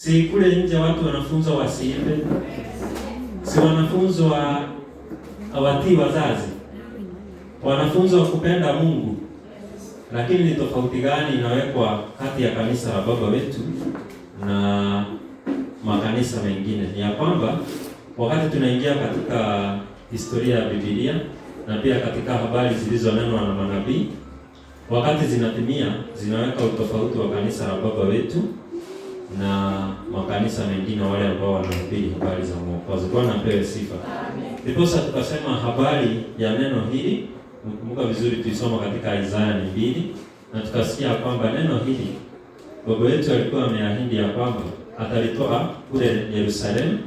Si kule nje watu wanafunzwa wasiibe, si wanafunzwa hawatii wazazi, wanafunzwa kupenda Mungu. Lakini ni tofauti gani inawekwa kati ya kanisa la Baba wetu na makanisa mengine? Ni ya kwamba wakati tunaingia katika historia ya Biblia na pia katika habari zilizonenwa na manabii, wakati zinatimia, zinaweka utofauti wa kanisa la Baba wetu na makanisa mengine, wale ambao wanahubiri habari za Mwokozi. Bwana apewe sifa. Ndiposa tukasema habari ya neno hili, mkumbuka vizuri tulisoma katika Isaya 2 na tukasikia kwamba neno hili Baba wetu alikuwa ameahidi ya kwamba atalitoa kule Yerusalemu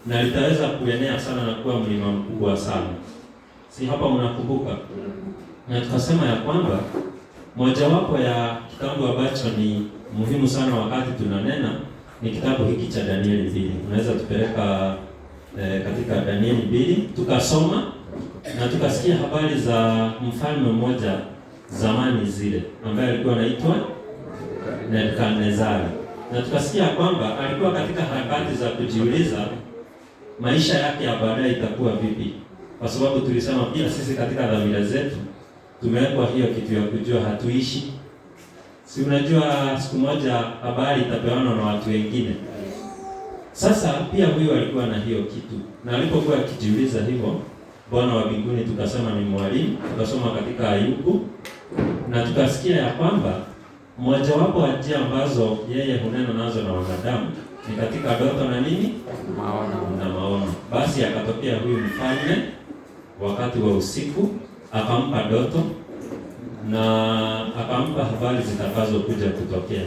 na litaweza kuenea sana na kuwa mlima mkubwa sana. Si hapa mnakumbuka? Na tukasema ya kwamba mojawapo ya kitabu ambacho ni muhimu sana wakati tunanena ni kitabu hiki cha Danieli 2. Unaweza tupeleka katika Danieli 2 tukasoma na tukasikia habari za mfalme mmoja zamani zile ambaye alikuwa anaitwa Nebukadnezari. Na tukasikia kwamba alikuwa katika harakati za kujiuliza maisha yake ya baadaye itakuwa vipi, kwa sababu tulisema pia sisi katika dhamira zetu tumewekwa hiyo kitu ya kujua hatuishi. Si unajua siku moja habari itapeanwa na watu wengine. Sasa pia huyo alikuwa na hiyo kitu, na alipokuwa akijiuliza hivyo, Bwana wa mbinguni tukasema ni mwalimu, tukasoma katika Ayubu na tukasikia ya kwamba mojawapo wa njia ambazo yeye hunena nazo na wanadamu ni katika ndoto na nini? Maono. Basi akatokea huyu mfalme wakati wa usiku, akampa ndoto na akampa habari zitakazokuja kutokea.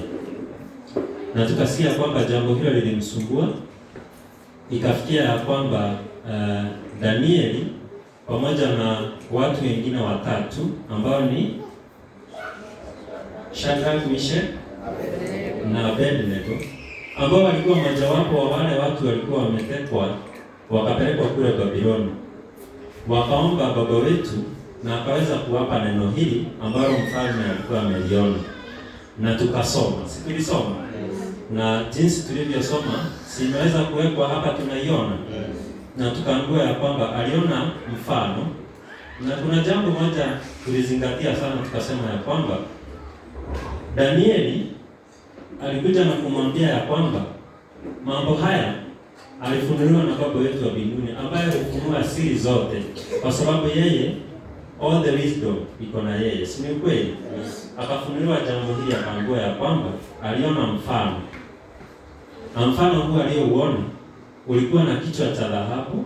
Na tukasikia kwamba jambo hilo lilimsumbua, ikafikia ya kwamba Danieli pamoja na watu wengine watatu ambao ni Shadrach, Meshach na Abednego, ambao walikuwa mojawapo wa wale watu walikuwa wametekwa wakapelekwa kule Babiloni, wakaomba Baba wetu na akaweza kuwapa neno hili ambalo mfalme alikuwa ameliona. Na tukasoma, si tulisoma? Na jinsi tulivyosoma simeweza kuwekwa hapa, tunaiona. Na tukaambiwa ya kwamba aliona mfano, na kuna jambo moja tulizingatia sana, tukasema ya kwamba Danieli alikuja na kumwambia ya kwamba mambo haya alifunuliwa na Baba wetu wa mbinguni ambaye hufunua siri zote, kwa sababu yeye all the wisdom iko na yeye, si ni kweli? Akafunuliwa jambo hili, akaambiwa ya kwamba aliona mfano, na mfano huu aliouona ulikuwa na kichwa cha dhahabu,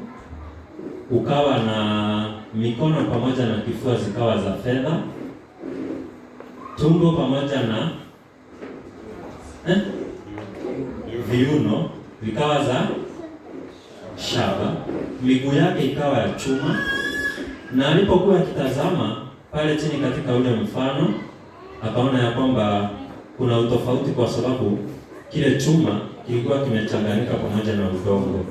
ukawa na mikono pamoja na kifua zikawa za fedha, tumbo pamoja na viuno vikawa za shaba, miguu yake ikawa ya chuma. Na alipokuwa akitazama pale chini katika ule mfano, akaona ya kwamba kuna utofauti, kwa sababu kile chuma kilikuwa kimechanganyika pamoja na udongo.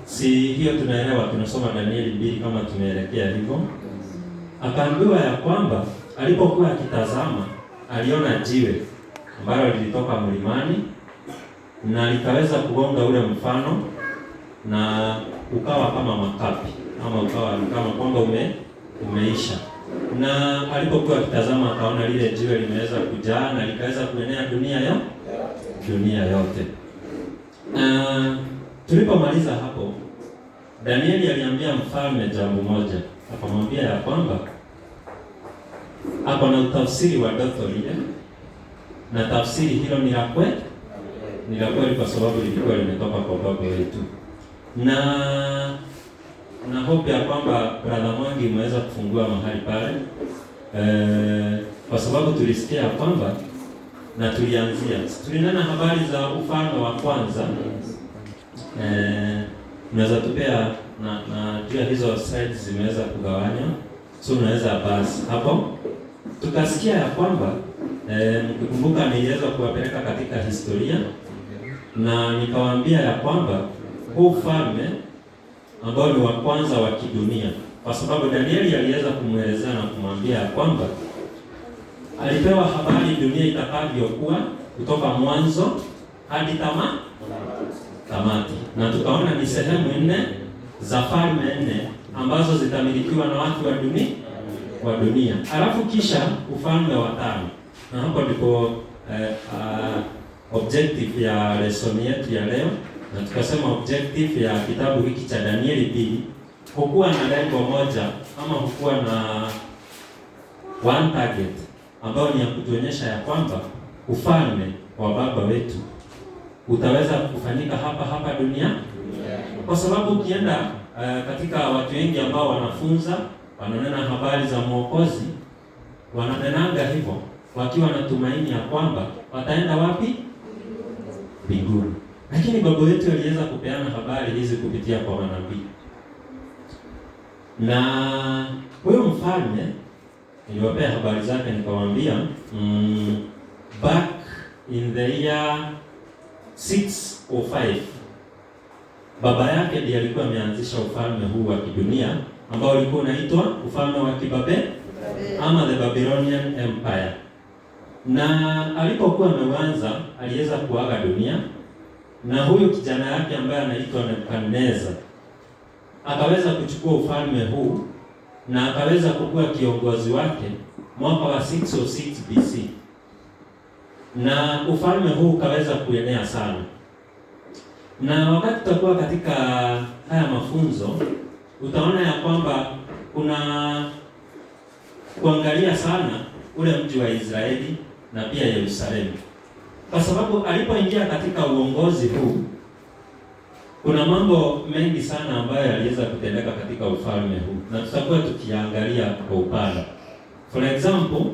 Si hiyo tunaelewa, tunasoma Danieli 2 kama tumeelekea hivyo. Akaambiwa ya kwamba alipokuwa akitazama aliona jiwe ambalo lilitoka mlimani na likaweza kugonga ule mfano na ukawa kama makapi, ama ukawa kama kwamba umeisha. Na alipokuwa akitazama akaona lile jiwe limeweza kujaa na likaweza kuenea dunia yote. Tulipomaliza hapo, Danieli aliambia mfalme jambo moja, akamwambia ya kwamba hapo na utafsiri wa ndoto ile, na tafsiri hilo ni la kweli kwa sababu lilikuwa limetoka kwa Baba wetu. Na hope ya kwamba brother Mwangi umeweza kufungua mahali pale, kwa sababu tulisikia kwamba na tulinena habari za ufalme wa kwanza. Unaweza tupea na pia hizo slides zimeweza kugawanywa, so unaweza basi hapo. Tukasikia ya kwamba mkikumbuka niliweza kuwapeleka katika historia na nikawaambia ya kwamba huu ufalme ambao ni wa kwanza wa kidunia, kwa sababu Danieli aliweza kumwelezea na kumwambia ya kwamba alipewa habari dunia itakavyokuwa kutoka mwanzo hadi tamati, na tukaona ni sehemu 4 za falme 4 ambazo zitamilikiwa na watu wa dunia. Alafu kisha ufalme wa 5, na hapo ndipo objective ya lesson yetu ya leo, na tukasema objective ya kitabu hiki cha Danieli 2 hukuwa na lengo moja, ama hukuwa na one target, ambayo ni ya kutuonyesha ya kwamba ufalme wa Baba wetu utaweza kufanyika hapa dunia, kwa sababu ukienda katika watu wengi ambao wanafunza, wananena habari za Mwokozi, wananenanga hivyo wakiwa na tumaini ya kwamba wataenda wapi? Mbinguni. Lakini Baba wetu aliweza kupeana habari hizi kupitia kwa manabii. Na huyo mfalme niliwapea habari zake, nikawaambia back in the year 605 baba yake ndiye alikuwa ameanzisha ufalme huu wa kidunia ambao ulikuwa unaitwa ufalme wa Kibabeli ama the Babylonian Empire. Na alipokuwa ameanza aliweza kuaga dunia, na huyo kijana yake ambaye anaitwa Nebukadneza akaweza kuchukua ufalme huu na akaweza kukuwa kiongozi wake mwaka wa 606 BC. Na ufalme huu ukaweza kuenea sana. Na wakati tutakuwa katika haya mafunzo, utaona ya kwamba kuna kuangalia sana ule mji wa Israeli na pia Yerusalemu, kwa sababu alipoingia katika uongozi huu kuna mambo mengi sana ambayo yaliweza kutendeka katika ufalme huu, na tutakuwa tukiangalia kwa upana. For example,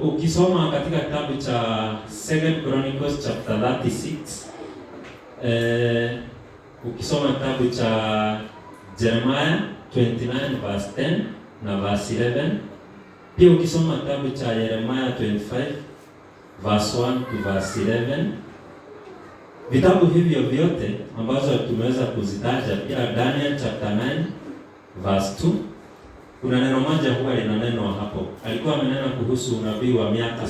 ukisoma katika kitabu cha 2 Chronicles chapter 36, ukisoma kitabu cha Jeremiah 29 verse 10 na verse 11, pia ukisoma kitabu cha Jeremiah 25 verse 1 to verse 11, vitabu hivyo vyote ambazo tumeweza kuzitaja, pia Daniel chapter 9 verse 2, kuna neno moja huwa linanenwa hapo. Alikuwa amenena kuhusu unabii wa miaka 70.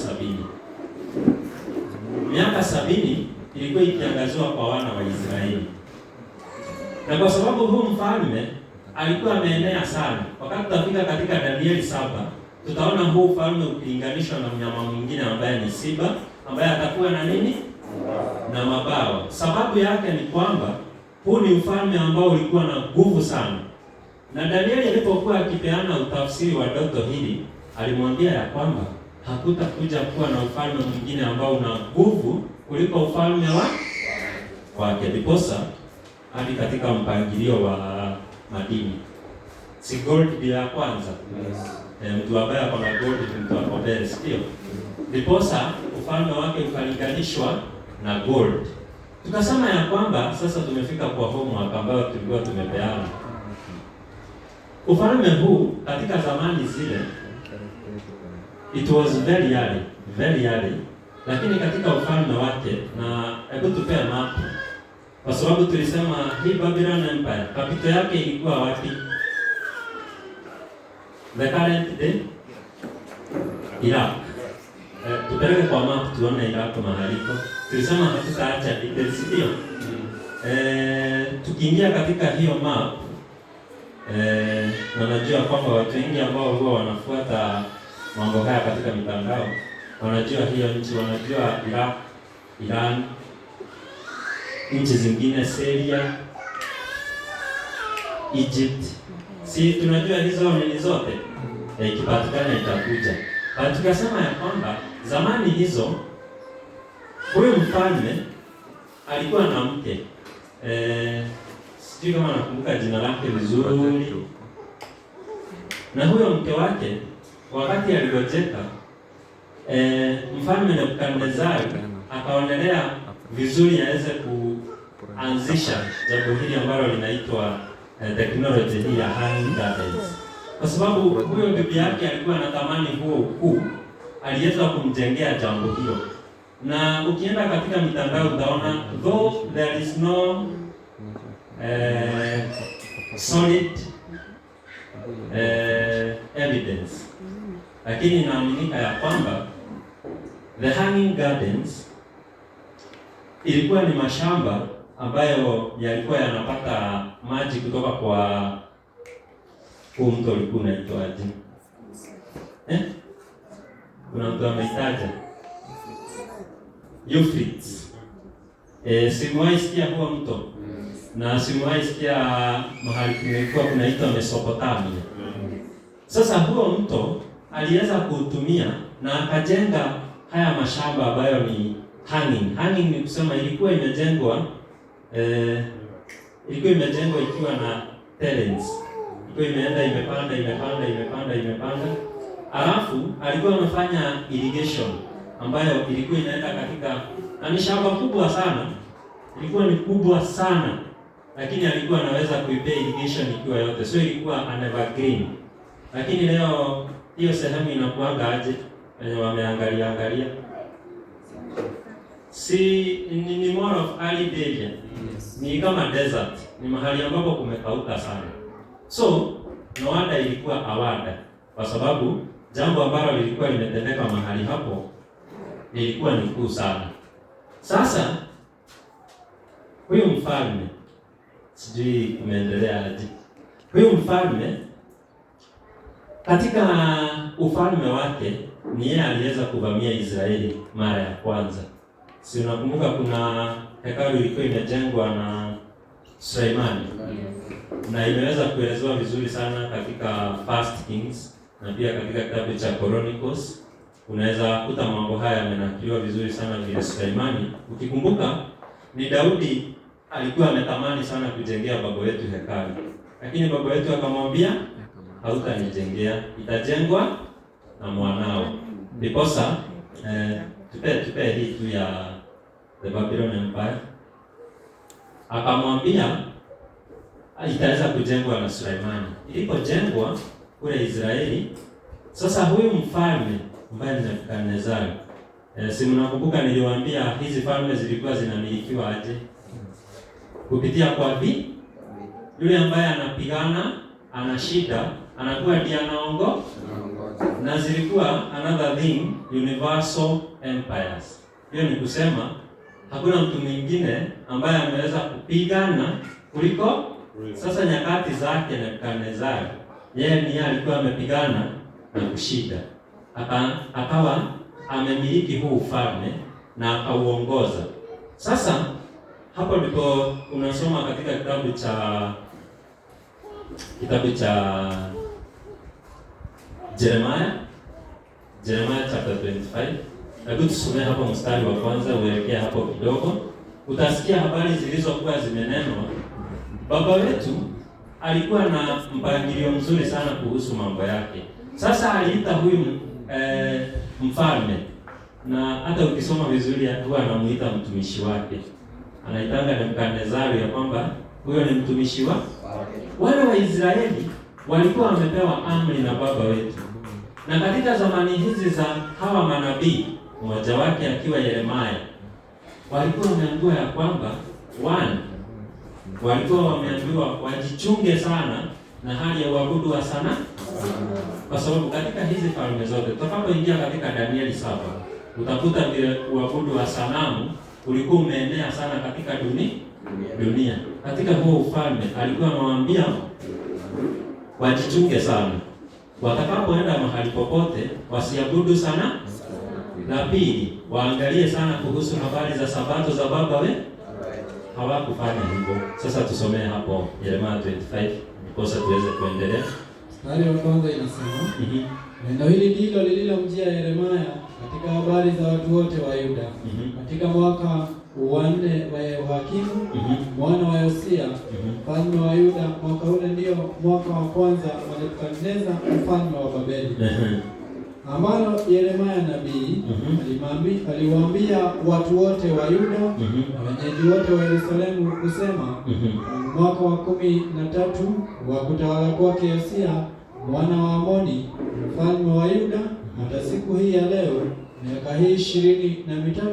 Miaka 70 ilikuwa ikiangaziwa kwa wana wa Israeli. Na kwa sababu huu mfalme alikuwa ameenea sana, wakati tutafika katika Danieli 7, tutaona huu ufalme ukilinganishwa na mnyama mwingine ambaye ni simba, ambaye atakuwa na nini? Na mabawa. Sababu yake ni kwamba huu ni ufalme ambao ulikuwa na nguvu sana. Na Danieli alipokuwa akipeana utafsiri wa ndoto hili, alimwambia ya kwamba hakutakuja kuwa na ufalme mwingine ambao una nguvu kuliko ufalme wake. Ndiposa hadi katika mpangilio wa madini, si gold ndio ya kwanza? Yes. Mtu ambaye ako na gold ni mtu ako mbele, sio? Ndiposa ufalme wake ukalinganishwa na gold. Tukasema ya kwamba sasa tumefika kwa homework ambayo tulikuwa tumepeana. Ufalme huu katika zamani zile, it was very early, lakini katika ufalme wake, na hebu tupea map, kwa sababu tulisema hii Babylon Empire capital yake ilikuwa wapi? The current day Iraq. Tupeleke kwa map tuone Iraq mahaliko. Tulisema hatutaacha details, ndio. Tukiingia katika hiyo map, na najua kwamba watu wengi ambao huwa wanafuata mambo haya katika mitandao wanajua hiyo nchi, wanajua Iraq, Iran, nchi zingine Syria, Egypt. Si tunajua hizo ni zote. Ikipatikana itakuja. Tukasema ya kwamba zamani hizo huyo mfalme alikuwa na mke. Sijui kama nakumbuka jina lake vizuri. Na huyo mke wake wakati aligojeka, mfalme Nebukadnezar akaonelea vizuri aweze kuanzisha jambo hili ambalo linaitwa teknolojia hii ya hanging gardens. Kwa sababu huyo bibi yake alikuwa anatamani huo ukuu, aliweza kumjengea jambo hilo. Na ukienda katika mitandao utaona though there is no solid evidence, lakini inaaminika ya kwamba the hanging gardens ilikuwa ni mashamba ambayo yalikuwa yanapata maji kutoka kwa huu mto ulikuwa unaitwaje? Kuna mtu ameitaja Euphrates. Simuwahi sikia huo mto, na simuwahi sikia mahali kulikuwa kunaitwa Mesopotamia. Sasa huo mto aliweza kuutumia na akajenga haya mashamba ambayo ni hanging. Hanging ni kusema ilikuwa imejengwa ikiwa na terrains. Ilikuwa imeenda imepanda. Alafu alikuwa amefanya irrigation ambayo ilikuwa inaenda katika, na ni shamba kubwa sana. Ilikuwa ni kubwa sana, lakini alikuwa anaweza kuipea irrigation ikiwa yote. So ilikuwa an evergreen. Lakini leo hiyo sehemu inakuanga aje? Wenye wameangalia. Ni more of arid area. Ni kama desert. Ni mahali ambapo kumekauka sana. So, Noada ilikuwa awada. Kwa sababu jambo ambalo lilikuwa limetendeka mahali hapo lilikuwa ni kuu sana. Sasa huyu mfalme, sijui umeendelea aje. Huyu mfalme katika ufalme wake ni yeye aliweza kuvamia Israeli mara ya kwanza. Si unakumbuka kuna hekalu ilikuwa imejengwa na Suleimani. Na imeweza kuelezewa vizuri sana katika First Kings na pia katika kitabu cha Chronicles. Unaweza kuta mambo haya yamenakiliwa vizuri sana vile Suleimani. Ukikumbuka ni Daudi alikuwa ametamani sana kujengea baba wetu hekalu. Lakini baba wetu akamwambia, hautanijengea, itajengwa na mwanao. Ndiposa tupe hii tu ya the Babylon Empire. Akamwambia itaweza kujengwa na Suleimani. Ilipojengwa kule Israeli, sasa huyu mfalme ambaye ni Nebukadnezari, si mnakumbuka niliwaambia hizi falme zilikuwa zinamilikiwa aje? Kupitia kwa yule ambaye anapigana, ana shida, anakuwa ndiye anaongoza. Na zilikuwa another thing, universal empires. Hiyo ni kusema hakuna mtu mwingine ambaye ameweza kupigana kuliko. Sasa nyakati zake Nebukadnezari, yeye ndiye alikuwa amepigana na kushinda. Akawa amemiliki huu ufalme na akauongoza. Sasa hapo ndipo unasoma katika kitabu cha Jeremiah chapter 25. Hebu tusome hapo mstari wa kwanza uelekea hapo kidogo. Utasikia habari zilizokuwa zimenenwa. Baba wetu alikuwa na mpangilio mzuri sana kuhusu mambo yake. Sasa aliita huyu mfalme, na hata ukisoma vizuri huwa anamuita mtumishi wake. Anaitanga Nebukadnezari ya kwamba huyo ni mtumishi wake. Wale wa Israeli walikuwa wamepewa amri na baba wetu. Na katika zamani hizi za hawa manabii, mmoja wake akiwa Yeremia, walikuwa wameambiwa ya kwamba walikuwa wameambiwa wajichunge sana na hali ya uabudu wa sanamu. Kwa sababu katika hizi falme zote, tutakapoingia katika Danieli 7, utakuta vile uabudu wa sanamu ulikuwa umeenea sana katika dunia. Katika huo ufalme alikuwa anawaambia wajichunge sana. Watakapoenda mahali popote wasiabudu sana. Na pili, waangalie sana kuhusu habari za sabato za baba we. Hawakufanya hivyo. Sasa tusomee hapo Yeremia 25 ndiposa tuweze kuendelea. Mstari wa kwanza inasema, neno hili ndilo lililomjia Yeremia katika habari za watu wote wa Yuda. Katika mwaka wa 4 wa Yehoyakimu mwana wa Yosia mfalme wa Yuda, mwaka ule ndio mwaka wa kwanza wa Nebukadneza mfalme wa Babeli, ambalo Yeremia nabii aliwaambia watu wote wa Yuda na wenyeji wote wa Yerusalemu kusema, mwaka wa 13 wa kutawala kwake Yosia mwana wa Amoni mfalme wa Yuda, hata siku hii ya leo, miaka hii 23,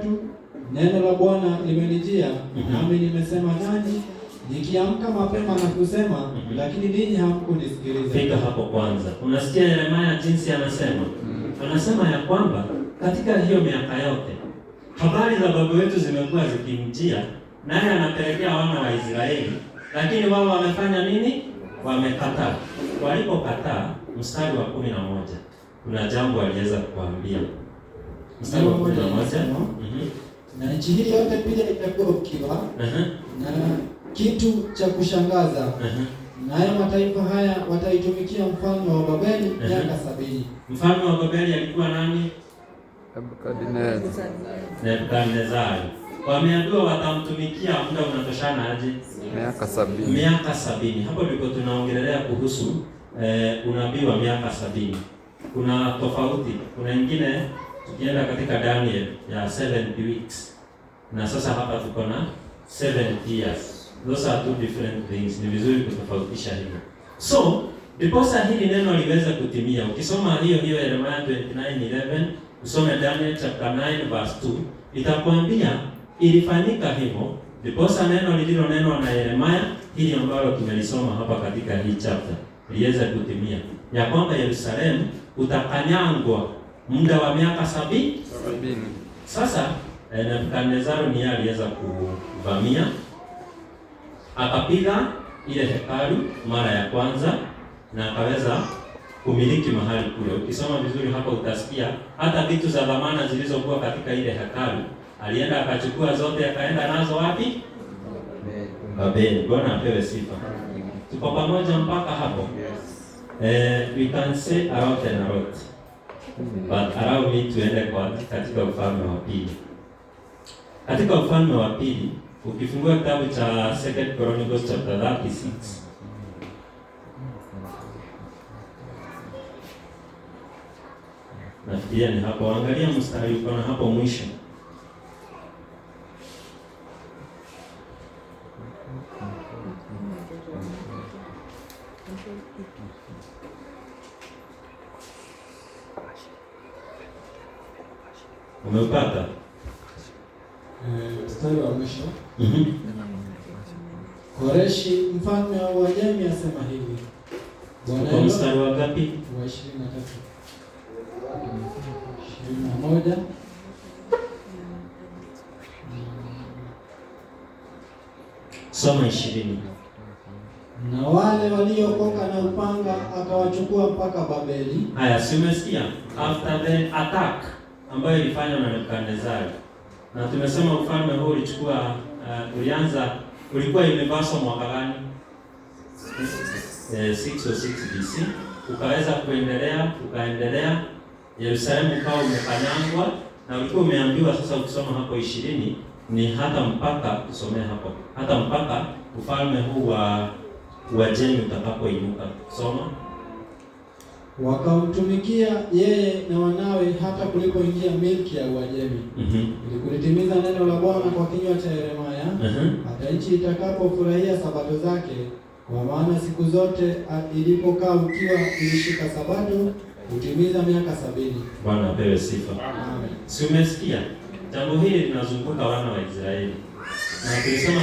neno la Bwana limenijia, nami nimesema nanyi nikiamka mapema na kusema, lakini ninyi hamkunisikiliza. Fika hapo kwanza. Unasikia Yeremia jinsi anasema? Anasema ya kwamba katika hiyo miaka yote habari za baba wetu zimekuwa zikimjia, naye anapelekea wana wa Israeli, lakini wao wamefanya nini? Wamekataa. Walipokataa, mstari wa 11 kuna jambo aliweza kuambia. Mstari wa 11, na nchi hii yote pia itakuwa ukiwa na kitu cha kushangaza. Nayo mataifa haya wataitumikia mfalme wa Babeli miaka 70. Mfalme wa Babeli alikuwa nani? Nebukadnezari. Wameambiwa watamtumikia muda unatoshana aje? Miaka 70. Miaka 70. Hapo ndipo tunaongelea kuhusu unabii wa miaka 70. Kuna tofauti. Kuna ingine tukienda katika Daniel ya 70 weeks. Na sasa hapa tuko na 70 years. Those are two different things. Ni vizuri kutofautisha hivyo. So, ndiposa hili neno liweza kutimia. Ukisoma hiyo Yeremia 29:11, usome Daniel chapter 9 verse 2, itakwambia ilifanyika hivyo. Ndiposa neno lililonenwa na Yeremia hili ambalo tumelisoma hapa katika hii chapter liweza kutimia. Ya kwamba Yerusalemu utakanyangwa muda wa miaka 70. Sasa Nebukadnezar ni aliweza kuvamia, akapiga ile hekalu mara ya kwanza na akaweza kumiliki mahali kule. Ukisoma vizuri hapa utasikia hata vitu za dhamana zilizokuwa katika ile hekalu alienda akachukua zote, akaenda nazo wapi? Babeli. Bwana apewe sifa. Tuko pamoja mpaka hapo? We can say a lot and a lot. But allow me tuende katika ufalme wa pili. Katika ufalme wa pili, ukifungua kitabu cha 2 Chronicles chapter 36, nafikiria ni hapo, angalia mstari uko na hapo mwisho. Umeupata? Mstari wa mwisho. Koreshi mfalme wa Uajemi asema hivi. Kwa mstari wa ngapi? Wa 23. 21. Soma 20. Na wale waliokoka na upanga akawachukua mpaka Babeli. Haya, si umesikia? After the attack ambayo ilifanywa na Nebukadnezari. Na tumesema ufalme huu ulichukua ulikuwa universal mwaka gani? 606 BC. Ukaweza ukaendelea, Yerusalemu ukawa umekanyangwa, na ulikuwa umeambiwa sasa, ukisoma hapo 20 ni hata mpaka, tusomee hapo, hata mpaka ufalme huu wa Uajemi utakapoinuka. Soma. Wakamtumikia yeye na wanawe hata kulipoingia milki ya Uajemi. Ili kulitimiza neno la Bwana kwa kinywa cha Yeremia, hata nchi itakapofurahia sabato zake, kwa maana siku zote ilipokaa ukiwa ilishika sabato, hutimiza miaka 70. Bwana apewe sifa. Amen. Si umesikia? Jambo hili linazunguka wana wa Israeli. Na tukisoma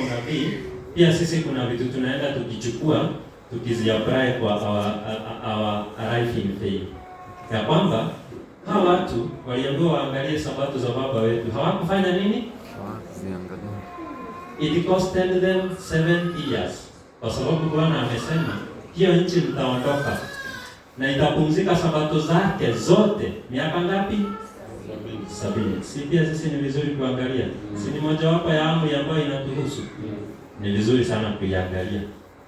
unabii, pia sisi kuna vitu tunaenda tukichukua tukiziapply kwa our life in faith. Ya kwamba hawa watu waliambiwa waangalie sabato za baba wetu. Hawakufanya nini? It costed them 70 years. Kwa sababu Bwana amesema hiyo nchi mtaondoka na itapumzika sabato zake zote miaka ngapi? 70. Si pia sisi ni vizuri kuangalia. Si ni mojawapo ya amri ambayo inatuhusu. Ni vizuri sana kuiangalia.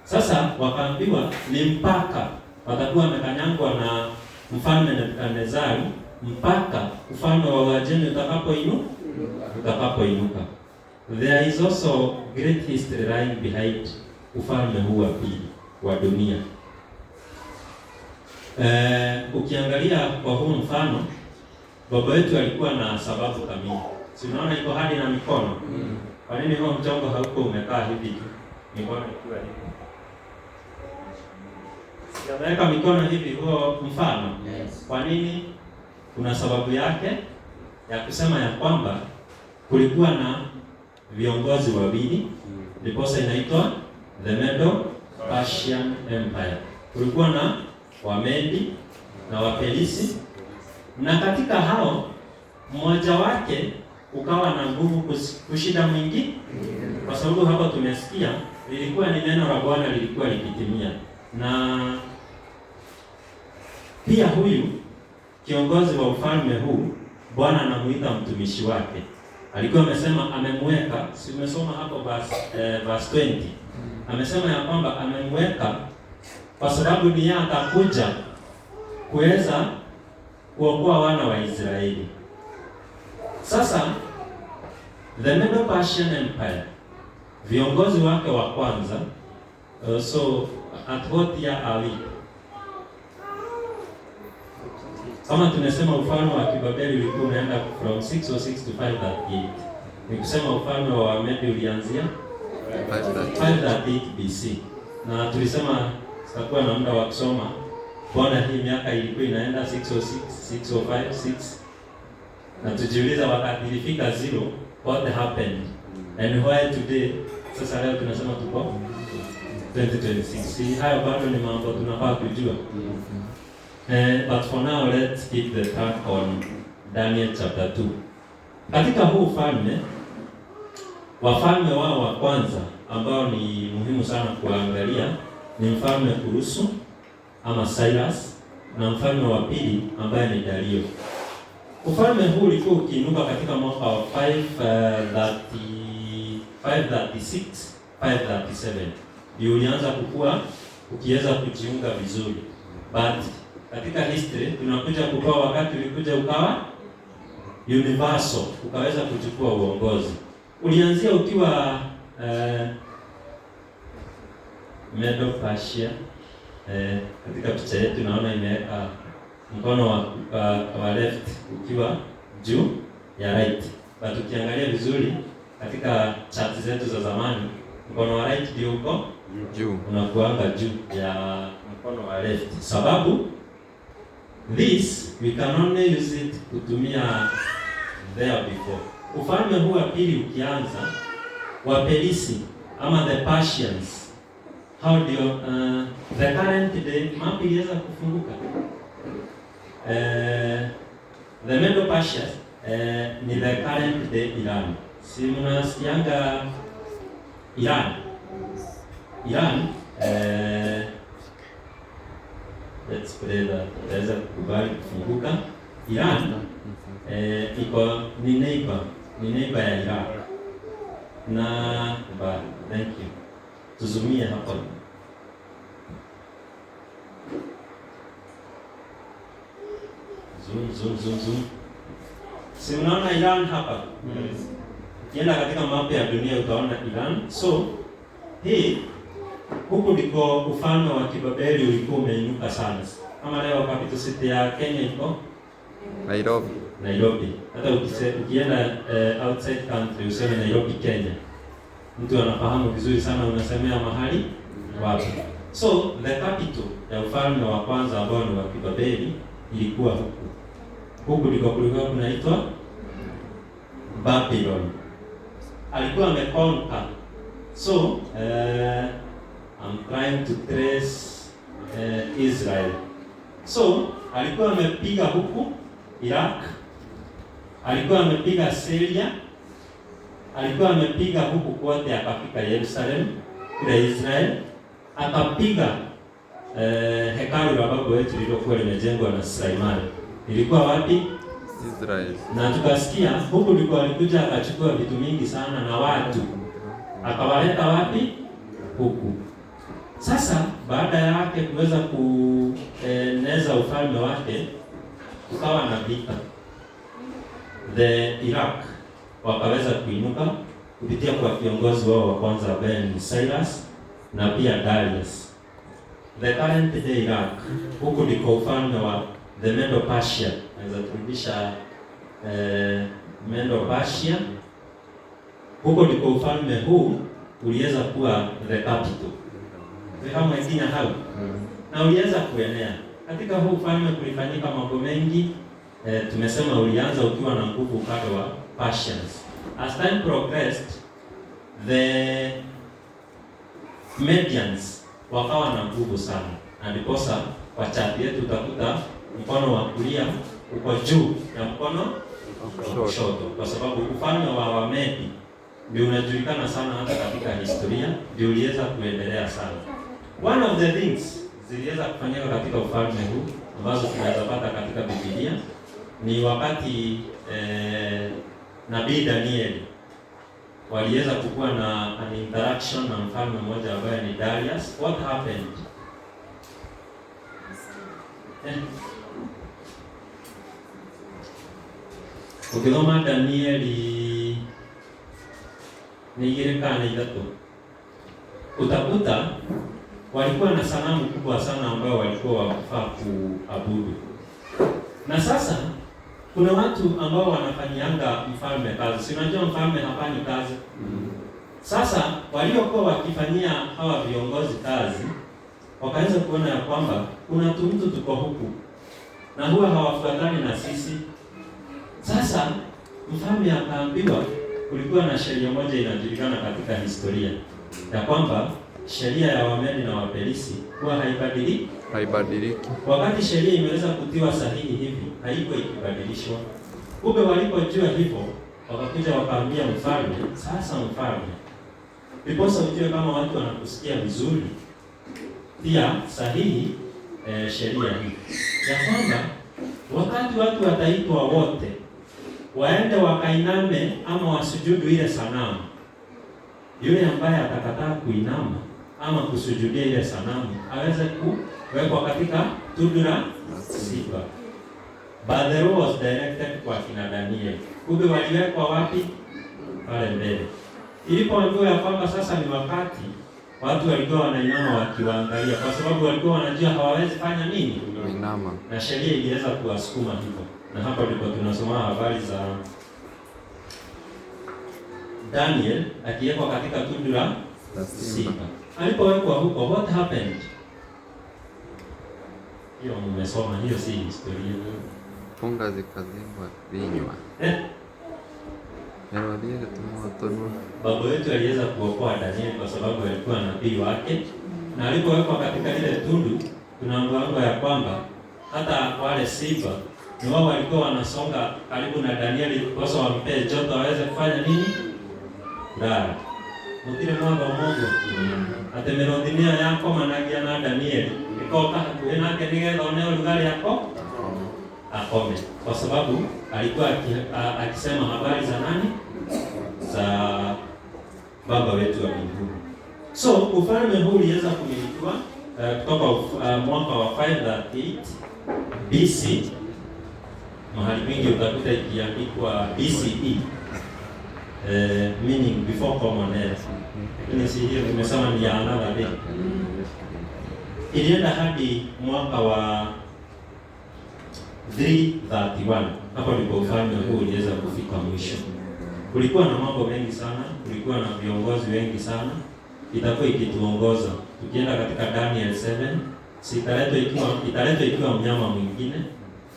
Sasa wakaambiwa ni mpaka watakuwa wamekanyangwa na mfalme Nebukadnezari mpaka ufalme wa Uajemi utakapoinuka. There is also great history lying behind ufalme huu wa pili wa dunia. Ukiangalia kwa huu mfano, baba wetu alikuwa na sababu kamili. Si unaona iko hadi na mikono? Kwa nini huo mchongo hauko umekaa hivi tu? Mikono ikiwa hivi. Yameweka mikono hivi huo mfano. Yes. Kwa nini? Kuna sababu yake ya kusema ya kwamba kulikuwa na viongozi wawili, ndiposa inaitwa the Medo-Persian Empire. Kulikuwa na Wamedi na Waperisi, na katika hao mmoja wake ukawa na nguvu kushinda mwingi, kwa sababu hapa tumesikia lilikuwa ni neno la Bwana lilikuwa likitimia. Na pia huyu kiongozi wa ufalme huu Bwana anamuita mtumishi wake. Alikuwa amesema amemweka, si umesoma hapo verse 20. Amesema ya kwamba amemweka kwa sababu ni yeye atakuja kuweza kuokoa wana wa Israeli. Sasa the Medo-Persian Empire, viongozi wake wa kwanza, so at what year are we? Kama tunasema ufalme wa Kibabeli ulikuwa unaenda from 606 to 538. Ni kusema ufalme wa Wamedi ulianzia 538 BC. Na tulisema sitakuwa na muda wa kusoma. Bwana hii miaka ilikuwa inaenda 606, 605, 6. Na tujiuliza wakati ilifika 0, what happened? And why today? Sasa leo tunasema tuko 2026. Hayo bado ni mambo tunafaa kujua. But for now let's keep the track on Daniel chapter 2. Katika huu ufalme, wafalme wao wa kwanza ambao ni muhimu sana kuangalia ni mfalme Kurusu ama Cyrus na mfalme wa pili ambaye ni Dario. Ufalme huu ulikuwa ukiinuka katika mwaka wa 536, 537. Ndio ulianza kukua ukiweza kujiunga vizuri. But katika history tunakuja kutoa wakati ulikuja ukawa universal, ukaweza kuchukua uongozi. Ulianzia ukiwa Medo-Persia. Katika picha yetu naona imeweka mkono wa left ukiwa juu ya right. But ukiangalia vizuri katika chart zetu za zamani, mkono wa right ndio uko juu, unakuanga juu ya mkono wa left. Sababu this we can only use it kutumia there before. Ufalme huu wa pili ukianza, Waperisi ama the Persians, how do you, the current day map iliweza kufunguka. The Medo-Persians ni the current day Iran. Si mnasikianga Iran? Let's pray that itaweza kukubali kufunguka. Iran iko ni neighbor ya Iraq. Na thank you. Tuzumie hapo. Zoom. Si unaona Iran hapa? Ukienda katika mapu ya dunia utaona Iran. So hii huku ndiko ufalme wa Kibabeli ulikuwa umeinuka sana. Kama leo capital city ya Kenya iko Nairobi. Hata ukienda outside country useme Nairobi Kenya, mtu anafahamu vizuri sana unasemea mahali wapi. So the capital ya ufalme wa kwanza ambao ni wa Kibabeli ilikuwa huku. Huku ndiko kulikuwa kunaitwa Babylon. Alikuwa amekonka. So I'm trying to trace Israel. So alikuwa amepiga huku Iraq, alikuwa amepiga Syria, alikuwa amepiga huku kote akafika Yerusalem kule Israel, akapiga hekalu la baba wetu lililokuwa limejengwa na Suleimani. Ilikuwa wapi? Israel. Na tukasikia huku ndiko alikuja akachukua vitu mingi sana na watu akawaleta wapi? Huku. Sasa baada yake kuweza kueneza ufalme wake, kukawa na vita. The Iraq wakaweza kuinuka kupitia kwa kiongozi wao wa kwanza ambaye ni Cyrus na pia Darius. The current day Iraq, huku ndiko ufalme wa the Medo-Persia. Naweza kurudisha Medo-Persia. Huko ndiko ufalme huu uliweza kuwa the capital. Kama wengine hao. Na uliweza kuenea. Katika huu ufalme kulifanyika mambo mengi. Tumesema ulianza ukiwa na nguvu upande wa Persians. As time progressed, the Medians wakawa na nguvu sana. Na ndiposa kwa chati yetu utakuta mkono wa kulia uko juu ya mkono kushoto, kwa sababu ufalme wa Wamedi ndio unajulikana sana hata katika historia, ndio uliweza kuendelea sana. One of the things ziliweza kufanyika katika ufalme huu ambazo tunaweza pata katika Biblia ni wakati Nabii Danieli waliweza kukuwa na an interaction na mfalme mmoja ambaye ni Darius. What happened? Ukisoma Danieli nigirekana idatu, utakuta walikuwa na sanamu kubwa sana ambayo walikuwa wafaa kuabudu. Na sasa kuna watu ambao wanafanyianga mfalme kazi. Si unajua mfalme hafanyi kazi. Sasa waliokuwa wakifanyia hawa viongozi kazi wakaweza kuona ya kwamba kuna mtu tuko huku na huwa hawafuatani na sisi. Sasa mfalme akaambiwa, kulikuwa na sheria moja inajulikana katika historia ya kwamba sheria ya Wamedi na Waperisi huwa haibadiliki. Wakati sheria imeweza kutiwa sahihi hivi, haiko ikibadilishwa. Kumbe walipojua hivyo, wakakuja wakaambia mfalme, sasa mfalme, ndiposa ujue kama watu wanakusikia vizuri, pia sahihi sheria hii ya kwamba wakati watu wataitwa wote waende wakainame ama wasujudu ile sanamu, yule ambaye atakataa kuinama ama kusujudia ile sanamu aweze kuwekwa katika tundu la simba. But the law was directed kwa kina Daniel. Kumbe waliwekwa wapi? Pale mbele. Ilipoambiwa ya kwamba sasa ni wakati, watu walikuwa wanainama wakiwaangalia, kwa sababu walikuwa wanajua hawawezi fanya nini? Kuinama. Na sheria iliweza kuwasukuma hivyo. Na hapa ndipo tunasoma habari za Daniel akiwekwa katika tundu la simba. Alipowekwa huko, what happened? Hiyo mmesoma, hiyo si historia. Funga zikazibwa vinywa. Baba yetu aliweza kuokoa Daniel kwa sababu alikuwa nabii wake, na alipowekwa katika ile tundu, tunaambiwa ya kwamba hata wale simba ni wao walikuwa wanasonga karibu na Danieli kwa wampee joto aweze kufanya nini? Dara. Mutire mwanga umongo. Ate merodhinia yako managia na Danieli. Ikoka hakuhe nake nigetha one urugari yako akome. Kwa sababu alikuwa akisema habari za nani? Za baba wetu wa mbinguni. So ufalme huu uliweza kumilikiwa kutoka mwaka wa 538 BC. Mahali mingi utakuta ikiandikwa BCE, meaning before common era. Lakini si hiyo tumesema ni ya another day. Ilienda hadi mwaka wa 331. Hapo ndipo ufalme huu uliweza kufika mwisho. Kulikuwa na mambo mengi sana, kulikuwa na viongozi wengi sana. Itakuwa ikituongoza tukienda katika Daniel 7, italetwa ikiwa mnyama mwingine,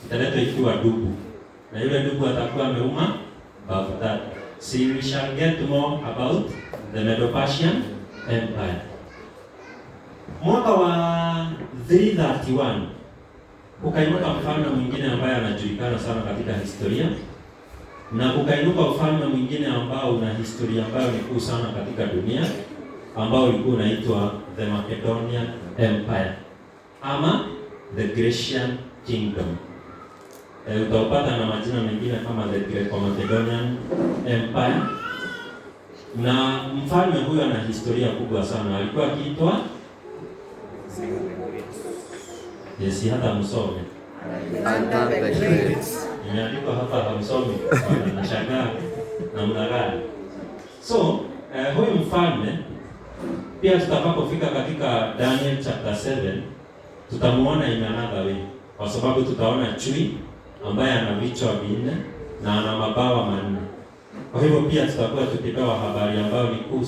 italetwa ikiwa dubu, na yule dubu atakuwa ameuma bavu tatu. So we shall get more about the Medo-Persian Empire. Mwaka wa 331 ukainuka mfalme mwingine ambaye anajulikana sana katika historia, na ukainuka ufalme mwingine ambao una historia ambayo ni kuu sana katika dunia, ambao ulikuwa unaitwa the Macedonian Empire ama the Grecian Kingdom. Utaupata na majina mengine kama the Greco-Macedonian Empire. Na mfalme huyo ana historia kubwa sana. Alikuwa akiitwa Yesi, hata msome imeandikwa hapa hamsomi, wanashangaa namna gani? So huyu mfalme pia tutakapofika katika Daniel chapter 7 tutamuona in another way, kwa sababu tutaona chui ambaye ana vichwa vinne na ana mabawa manne. Kwa hivyo pia tutakuwa tukipewa habari ambayo ni kuu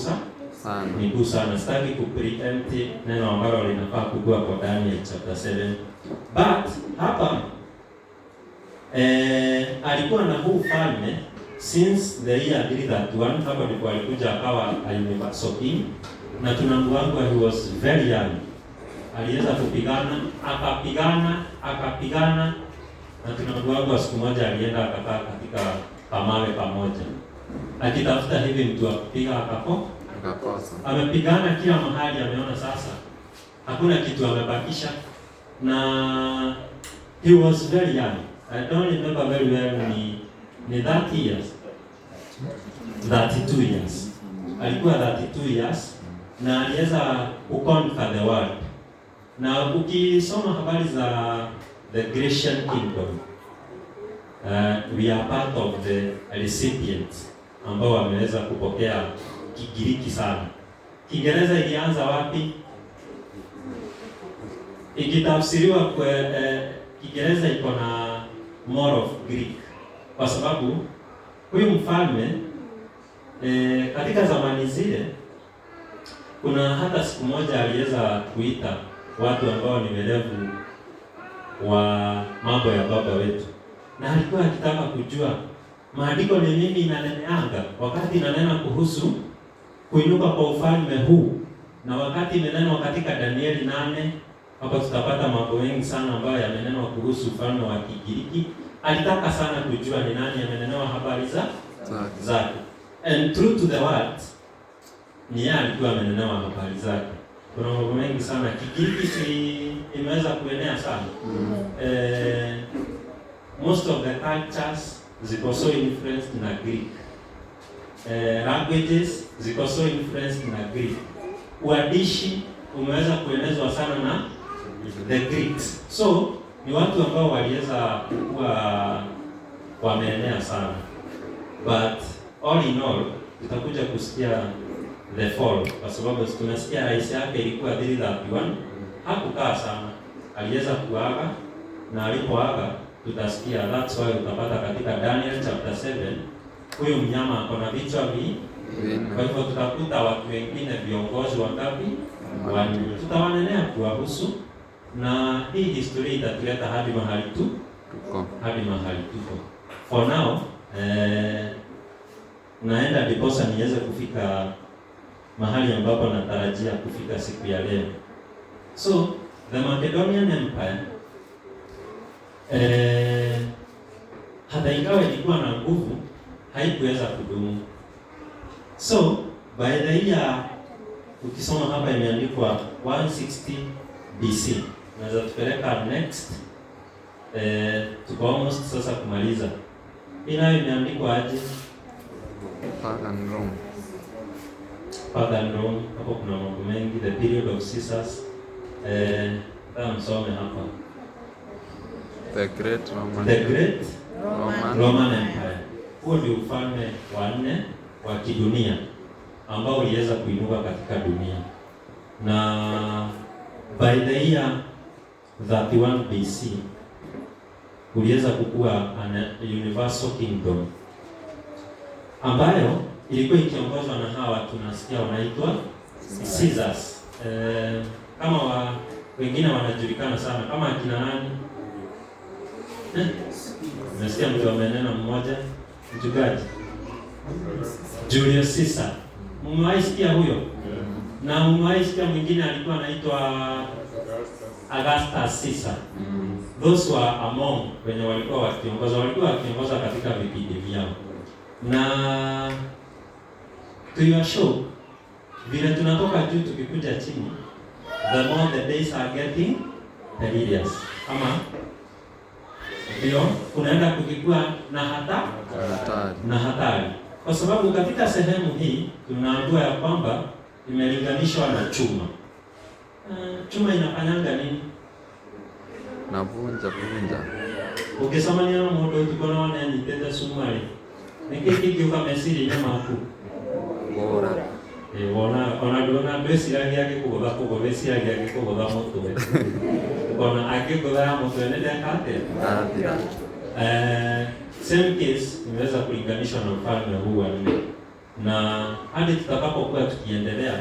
sana. Sitaki kupreempt neno ambalo linafaa kujua kwa Daniel chapter 7. But hapa alikuwa na huu falme since the year 331. Hapa ndipo alikuja akawa alimebasoki, na tunamwangwa he was very young. Aliweza kupigana, akapigana, na tunamwangwa siku moja alienda akakaa katika pamawe pamoja, akitafuta hivi mtu wa kupiga Akakosa. amepigana kila mahali, ameona sasa hakuna kitu amebakisha, na he was very young. I don't remember very well, ni 30 years, 32 years, alikuwa 32 years na aliweza kuconquer the world. Na ukisoma habari za the Grecian kingdom, we are part of the recipients ambao wameweza kupokea Kigiriki sana. Kiingereza ilianza wapi? Ikitafsiriwa kwa Kiingereza iko na more of Greek, kwa sababu huyu mfalme katika zamani zile, kuna hata siku moja aliweza kuita watu ambao ni werevu wa mambo ya baba wetu, na alikuwa akitaka kujua maandiko ni nini inaneneanga, wakati inanena kuhusu kuinuka kwa ufalme huu, na wakati imenenwa katika Danieli 8. Hapa tutapata mambo mengi sana ambayo yamenenwa kuhusu ufalme wa Kigiriki. Alitaka sana kujua ni nani amenenewa habari zake. And true to the word, ni yeye alikuwa amenenewa habari zake. Kuna mambo mengi sana. Kigiriki imeweza kuenea sana. Most of the cultures ziko so influenced na Greek. Languages ziko so influenced na Greek. Uandishi umeweza kuenezwa sana na the Greeks. So ni watu ambao waliweza kuwa wameenea sana. But all in all, tutakuja kusikia the fall, kwa sababu tunasikia rais yake ilikuwa 331. Hakukaa sana, aliweza kuaga, na alipoaga tutasikia. That's why utapata katika Daniel chapter 7 huyu mnyama ako na vichwa kwa hivyo tutakuta watu wengine viongozi wangapi? Wanne. Tutawanenea kuwahusu, na hii historia itatuleta hadi mahali tuko. For now, naenda ndiposa niweze kufika mahali ambapo natarajia kufika siku ya leo. So the Macedonian Empire, hata ingawa ilikuwa na nguvu, haikuweza kudumu. So by the year, ukisoma hapa imeandikwa 160 BC. Naweza tupeleka next, tuko almost sasa kumaliza. Inayo imeandikwa aje? Pagan Rome. Pagan Rome. Hapo kuna mambo mengi. The period of Caesars. Msome hapa. The Great Roman Empire. Huo ndio ufalme wa 4 wa kidunia ambao uliweza kuinuka katika dunia, na by the year 31 BC uliweza kukua an universal kingdom ambayo ilikuwa ikiongozwa na hawa tunasikia wanaitwa Caesars. Kama wengine wanajulikana sana kama akina nani? Nasikia mtu amenena mmoja, mchungaji Julius Caesar. Mmewahi sikia huyo? Na mmewahi sikia mwingine alikuwa anaitwa Augustus Caesar. Those were among wenye walikuwa wakiongoza katika vipindi vyao. Na to your show, vile tunatoka juu tukikuja chini, the more the days are getting perilous. Ama ndio kunaenda kukikua na hatari. Kwa sababu katika sehemu hii tunaambiwa ya kwamba imelinganishwa na chuma. Chuma inafanyanga nini? Navunja. Ukisoma ni na moto tukona wana nitenda sumari. Nikiki kwa mesiri nyama hapo. Bora. Ona besi yake kugoba besi yake kugoba moto. Ona akikugoba moto nenda kate. Same case imeweza kulinganishwa na ufalme huu wa 4, na hadi tutakapokuwa tukiendelea,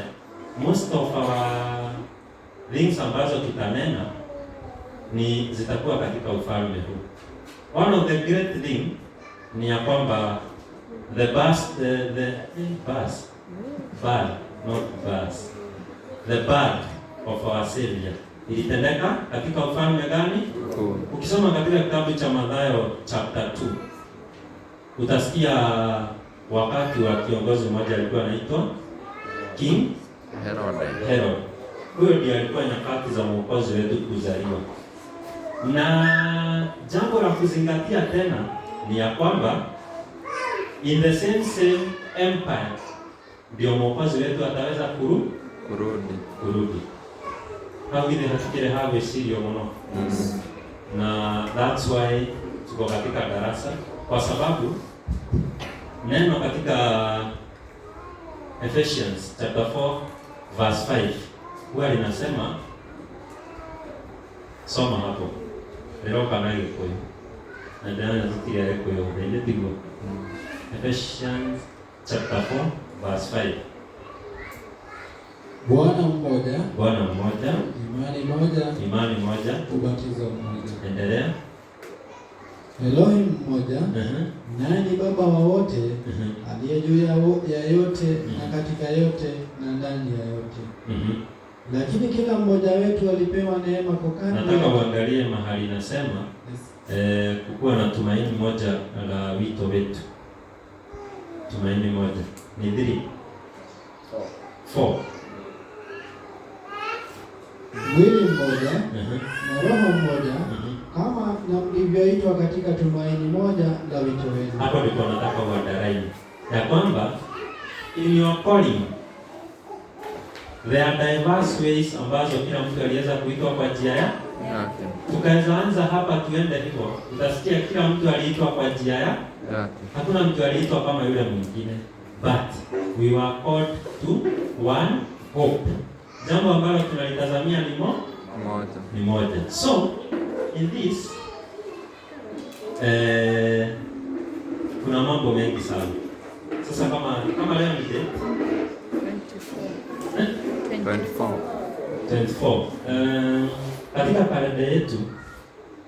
most of our things ambazo tutanena ni zitakuwa katika ufalme huu. One of the great thing ni ya kwamba the birth of our Savior ilitendeka katika ufalme gani? Ukisoma katika kitabu cha Mathayo chapter 2 utasikia wakati wa kiongozi mmoja alikuwa anaitwa King Herod. Huyo ndiye alikuwa nyakati za Mwokozi wetu kuzaliwa. Na jambo la kuzingatia tena ni ya kwamba in the same empire ndio Mwokozi wetu ataweza kurudi. Hau ile hatikire hawe sirio mono. Na that's why tuko katika darasa, kwa sababu neno katika Ephesians chapter 4 verse 5 huwa linasema, soma hapo leo kana yuko na ndani zikiria yako yote ile tigo. Ephesians chapter 4 verse 5. Bwana mmoja, imani moja, ubatizo mmoja. Endelea. Elohim mmoja, naye ni Baba wa wote, aliye juu ya yote na katika yote na ndani ya yote. Lakini kila mmoja wetu alipewa neema kwa kadri. Nataka uangalie mahali nasema kukuwa na tumaini moja la wito wetu. Tumaini moja ni 4. Mwili mmoja na roho mmoja, kama na mlivyoitwa katika tumaini moja la wito wenu. Hapo ndipo nataka uandaraini ya kwamba in your calling there are diverse ways ambazo kila mtu aliweza kuitwa kwa njia yake. Tukaweza anza hapa tuende hivyo, utasikia kila mtu aliitwa kwa njia yake. Hakuna mtu aliitwa kama yule mwingine, but we were called to one hope. Jambo ambalo tunalitazamia ni moja. So in this kuna mambo mengi sana. Sasa kama leo ni 24. Katika kalenda yetu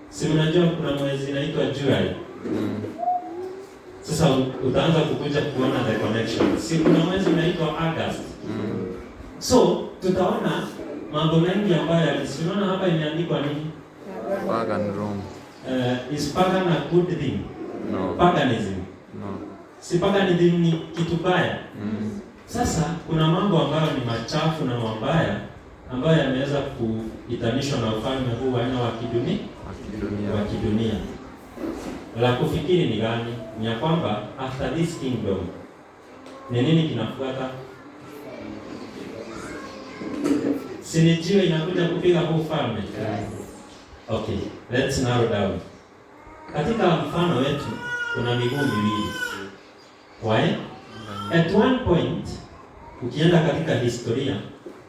si mnajua kuna mwezi inaitwa Julai. Sasa utaanza kukuja kuona the connection. Si kuna mwezi unaitwa August. So tutaona mambo mengi ambayo yalisimama hapa. Imeandikwa nini? Pagan Rome. Is pagan a good thing? No. Paganism. No. Si paganism ni kitu baya. Sasa kuna mambo ambayo ni machafu na mabaya ambayo yameweza kuitanishwa na ufalme huu wa kidunia. La kufikiri ni gani? Ni ya kwamba after this kingdom ni nini kinafuata? Sinijio inakuja kupiga huu ufalme. Okay, let's narrow down. Katika mfano wetu kuna miguu miwili. Why? At one point ukienda katika historia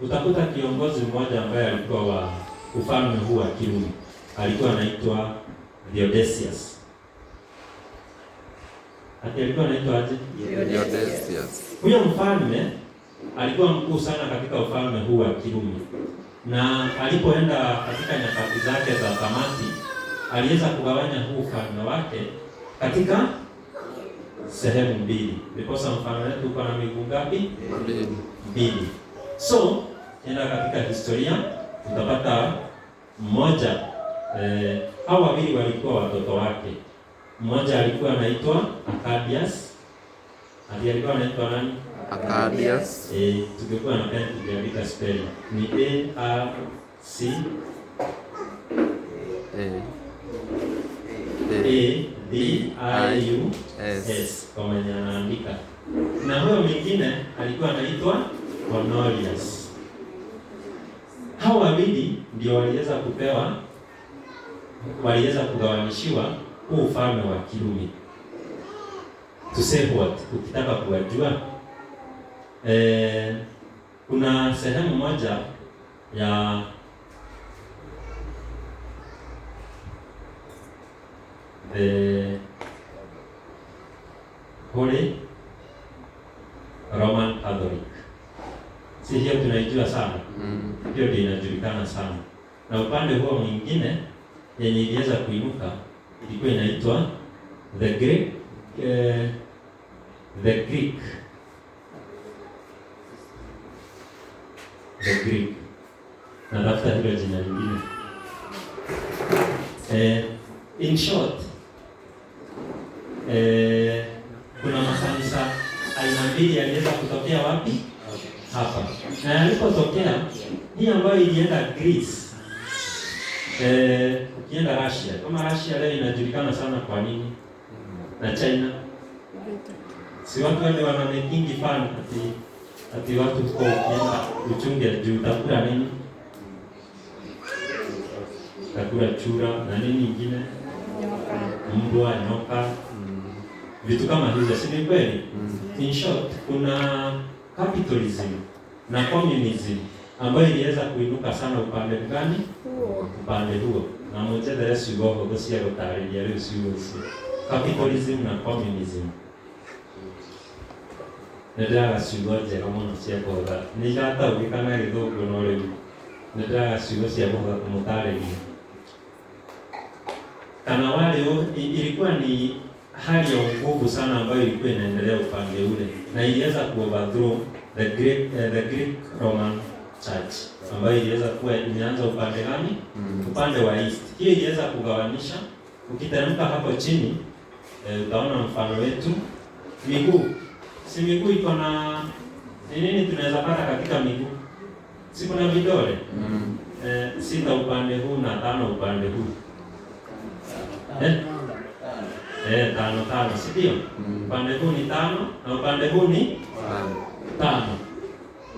utakuta kiongozi mmoja ambaye alikuwa wa ufalme huu wa Kirumi. Alikuwa anaitwa Dionysius. Alikuwa anaitwa aje? Dionysius. Huyo mfalme alikuwa mkuu sana katika ufalme huu wa Kirumi. Na alipoenda katika nyakati zake za tamati, aliweza kugawanya huu ufalme wake katika sehemu mbili. Ndiposa mfalme wetu uko na miguu ngapi? Mbili. So, enda katika historia utapata mmoja hao wawili walikuwa watoto wake. Mmoja alikuwa anaitwa Arcadius. Alikuwa anaitwa nani? Arcadius. Tungekuwa na pen tukiandika spelling. Ni A-R-C-A-D-I-U-S kwa mwenye anaandika. Na huyo mwingine alikuwa anaitwa Honorius. Hao wawili ndio waliweza kugawanishiwa huu ufalme wa Kirumi. To say what? Ukitaka kuwajua kuna sehemu moja ya the Holy Roman Catholic. Si hiyo tunaijua sana. Hiyo ndio inajulikana sana. Na upande huo mwingine yenye iliweza kuinuka ilikuwa inaitwa the Greek. Na tafuta hilo jina lingine. In short, ilitokea wapi? Hapa. Na ilipotokea hii ambayo ilienda Greece, ukienda Russia, kama Russia leo inajulikana sana kwa nini? Na China. Si watu wale wana making fun ati watu kwa ukienda uchunge juu utakula nini? Utakula chura na nini ingine? Mbwa, nyoka. Vitu kama hizo, si ni kweli? In short, kuna capitalism na communism ambayo iliweza kuinuka sana upande gani? Upande huo. Na mmoja dara sigogo gosia rotari ya leo siusi. Capitalism na communism. Ndio sigoje kama unasia kwa ni hata ukikana kidogo na leo. Ndio sigosia kwa kumtare ni. Kana wale ilikuwa ni hali ya nguvu sana ambayo ilikuwa inaendelea upande ule na iliweza kuoverthrow the Greek Roman Church ambayo iliweza kuwa imeanza upande gani? Upande wa east. Hiyo iliweza kugawanisha. Ukiteremka hapo chini utaona mfano wetu miguu. Si miguu iko na nini tunaweza pata katika miguu? Si kuna vidole? Sita upande huu na 5 upande huu. 5, si ndio? Upande huu ni 5 na upande huu ni 5.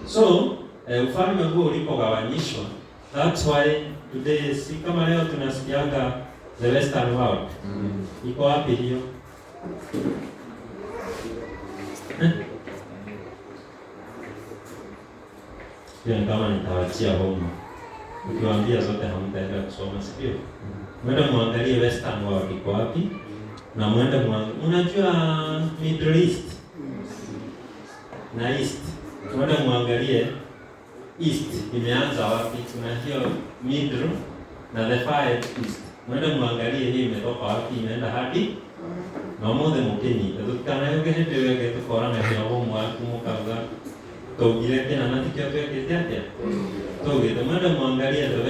So, ufalme huo ulipogawanyishwa, that's why today si kama leo tunasikianga the western world. Iko wapi hiyo? Ndio kama nitawachia homework. Ukiwaambia zote hamtaenda kusoma, si ndio? Mwende muangalie western world iko wapi? Na mwende unajua Middle East na East. Mwende muangalie East imeanza wapi? Kuna hiyo Middle na the Far East. Mwende muangalie hii imetoka wapi imeenda hadi na mode mukeni. Tukana yoge hete yoge tukora na kwa homo kumukaga. Togire tena na tikio yoge tiatia. Togire mwende muangalie the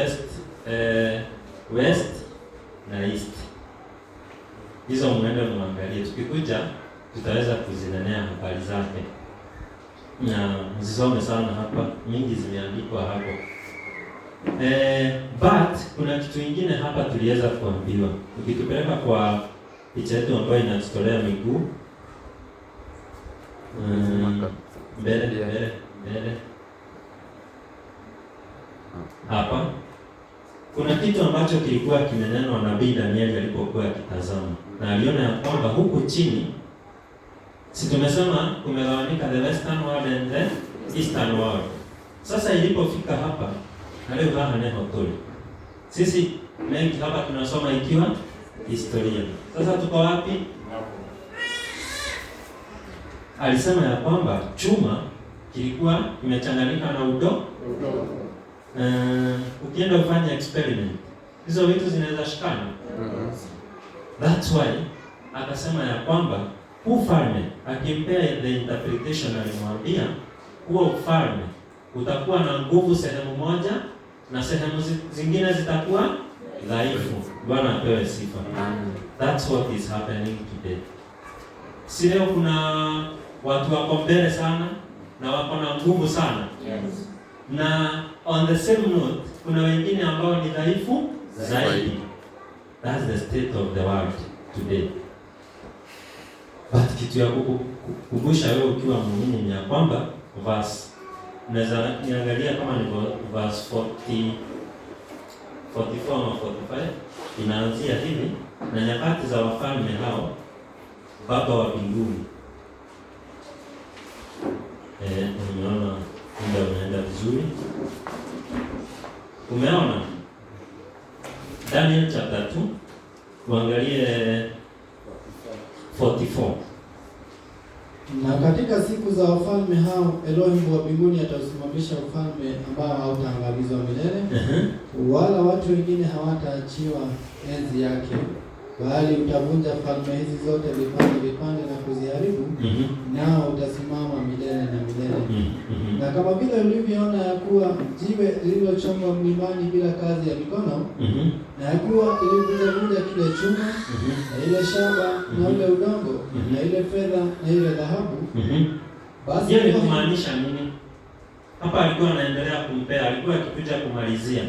West na East. Hizo mwende muangalie. Tukikuja tutaweza kuzinenea habari zake. Na msisome sana hapa, mingi zimeandikwa hapo. But kuna kitu kingine hapa tuliweza kuambiwa. Ukitupeleka kwa picha yetu ambayo inatutolea miguu. Mbele. Hapa kuna kitu ambacho kilikuwa kimenenwa na nabii Danieli alipokuwa akitazama. Na aliona ya kwamba huku chini si tumesema kumegawanyika the western world and the eastern world. Sasa ilipofika hapa na leo hapa ni hotori. Sisi mengi hapa tunasoma ikiwa historia. Sasa tuko wapi? Alisema ya kwamba chuma kilikuwa kimechanganyika na udongo. Ukienda ufanye experiment, hizo vitu zinaweza shikana. That's why akasema ya kwamba ufalme akimpea the interpretation alimwambia huo ufalme utakuwa na nguvu sehemu moja na sehemu zingine zitakuwa dhaifu. Bwana apewe sifa. That's what is happening today. Si leo kuna watu wako mbele sana na wako na nguvu sana. Yes. Na on the same note kuna wengine ambao ni dhaifu zaidi. That's the state of the world today. But kitu ya kukumbusha wewe ukiwa muumini ni ya kwamba verse unaweza niangalia kama ni verse 44 na 45 inaanzia hivi, na nyakati za wafalme hao Baba wa mbinguni. Umeona ndio unaenda vizuri. Umeona Daniel chapter 2 tuangalie 44. Na katika siku za wafalme hao Elohim wa mbinguni atausimamisha ufalme ambao hautaangamizwa milele. Wala watu wengine hawataachiwa enzi yake, bali utavunja falme hizi zote vipande na kuziharibu. Nao utasimama milele na milele. Na kama vile ulivyoona ya kuwa jiwe lililochongwa mlimani bila kazi ya mikono, na ya kuwa ilivunja kile chuma, na ile shaba, na ule udongo, na ile fedha, na ile dhahabu, Basi hiyo ni kumaanisha nini? Hapa alikuwa anaendelea kumpea, alikuwa akikuja kumalizia,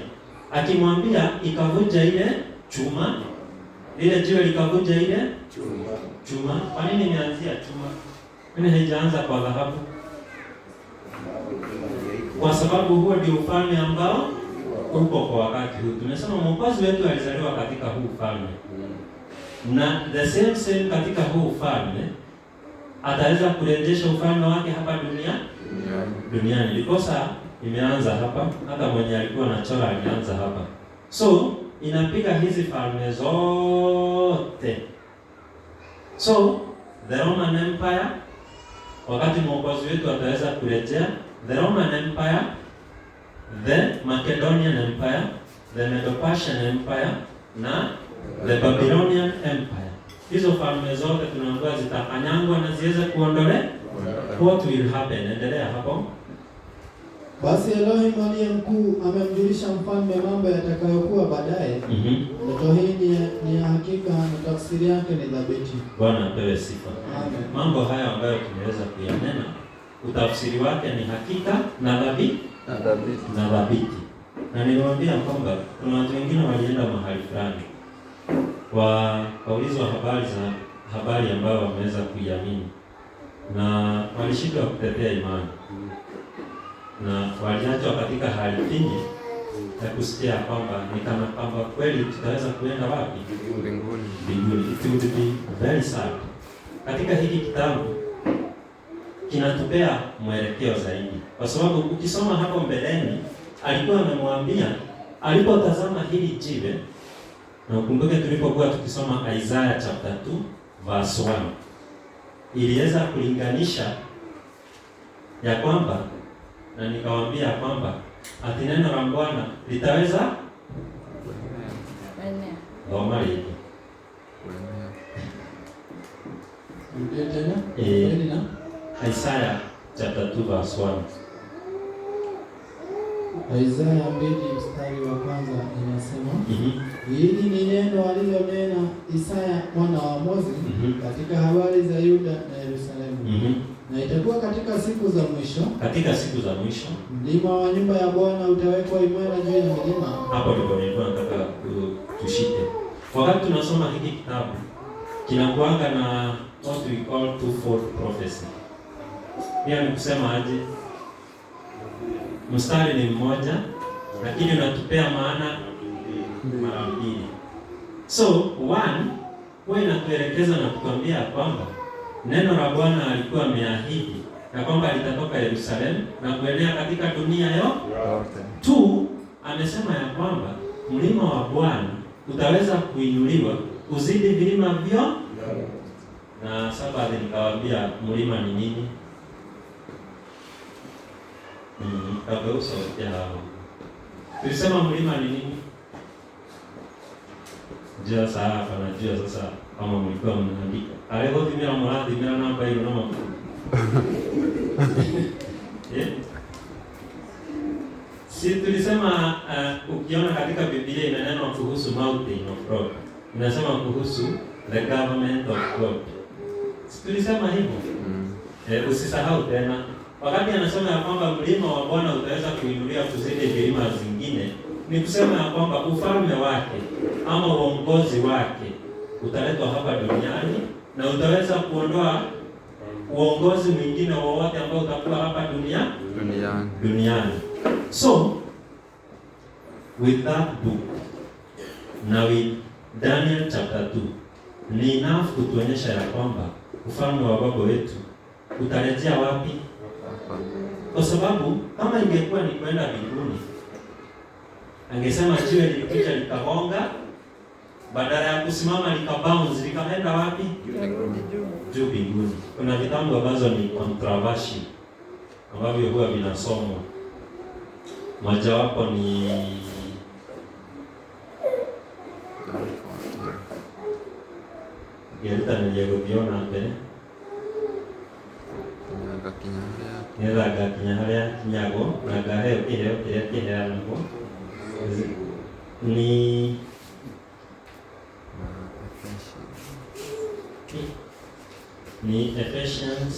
akimwambia ikavunja ile chuma, lile jiwe likavunja ile chuma. Kwa nini nianzia chuma? Mimi haijaanza kwa dhahabu? Kwa sababu huo ndio ufalme ambao uko kwa wakati huu. Tumesema Mwokozi wetu alizaliwa katika huu ufalme, na the same katika huu ufalme ataweza kurejesha ufalme wake hapa duniani. Ndiposa imeanza hapa, hata mwenye alikuwa anachora alianza hapa. So inapiga hizi falme zote. So the Roman Empire, wakati Mwokozi wetu ataweza kurejea, the Roman Empire, the Macedonian Empire, the Medo-Persian Empire na the Babylonian Empire. Hizo falme zote tunaambiwa zitakanyangwa na ziweze kuondolewa. What will happen? Endelea hapo. Basi Elohim aliye mkuu amemjulisha mfalme mambo yatakayokuwa baadaye. Ndoto hii ni ya hakika na tafsiri yake ni thabiti. Bwana apewe sifa. Amen. Mambo haya ambayo tumeweza kuyanena, utafsiri wake ni hakika na thabiti. Na niliwaambia kwamba kuna watu wengine walienda mahali fulani waulizwa habari ambayo wameweza kuiamini na walishindwa kutetea imani, na waliachwa katika hali finye ya kusikia kwamba ni kana kwamba kweli tutaweza kuenda wapi? Mbinguni. It would be very sad. Katika hiki kitabu kinatupea mwelekeo zaidi, kwa sababu ukisoma hapo mbeleni alikuwa amemwambia, alipotazama hili jiwe, na ukumbuke tulipokuwa tukisoma Isaiah chapter 2 verse 1, iliweza kulinganisha ya kwamba, na nikawaambia kwamba ati neno la Bwana litaweza ngoma lile. Ndio tena? Isaiah chapter 2 verse 1. Isaiah 2 mstari wa kwanza inasema, hili ni neno alilonena Isaya mwana wa Amozi katika habari za Yuda na Yerusalemu. Na itakuwa katika siku za mwisho, mlima wa nyumba ya Bwana utawekwa imara juu ya milima. Hapo ndipo nilikuwa nataka tushike. Wakati tunasoma hiki kitabu kinakuanga na what we call twofold prophecy. Pia ni kusema aje? Mstari ni mmoja lakini unatupea maana mara mbili. So one huwa inatuelekeza na kutuambia kwamba neno la Bwana alikuwa ameahidi na kwamba litatoka Yerusalemu na kuenea katika dunia yote. Two, amesema ya kwamba mlima wa Bwana utaweza kuinuliwa kuzidi vilima vyote. Na Sabathi nikawaambia mlima ni nini? Kabeusa ya tulisema mlima ni nini? Jua saa panajua sasa kama mlikuwa mnaandika. Aleko timira mwana timira namba hiyo namba. Si tulisema ukiona katika Biblia inanena kuhusu mountain of God. Inasema kuhusu the government of God. Si tulisema hivyo? Usisahau tena. Wakati anasema ya kwamba mlima wa Bwana utaweza kuinuliwa kuzidi vilima zingine, ni kusema ya kwamba ufalme wake ama uongozi wake utaletwa hapa duniani na utaweza kuondoa uongozi mwingine wowote ambao utakuwa hapa duniani. So with that book na with Daniel chapter 2 ni enough kutuonyesha ya kwamba ufalme wa baba wetu utarejea wapi? Kwa sababu kama ingekuwa ni kwenda mbinguni, angesema jiwe lilikuja likagonga, badala ya kusimama likabounce, likaenda wapi? Juu mbinguni. Kuna vitabu ambazo ni controversy ambavyo huwa vinasomwa. Mojawapo ni Gerita niliyoviona mbele. Kinya haria kinyago na gaheo kiheo nago ni Ephesians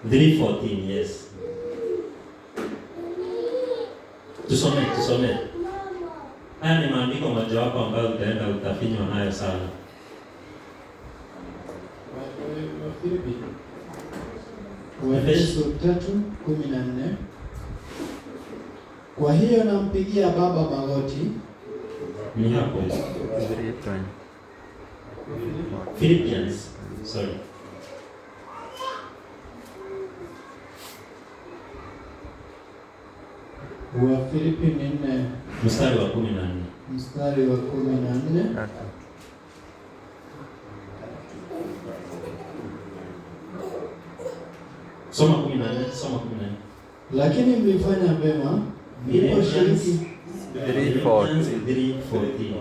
3:14, yes. Tusome. Haya ni maandiko mojawapo ambayo utaenda utafinywa nayo sana. Waefeso 3:14. Kwa hiyo nampigia Baba magoti. Ni hapo. Philippians, sorry. Wafilipi 4 mstari wa 14. Mstari wa 14. Soma 14. Lakini mlifanya vema mliposhiriki 3:14.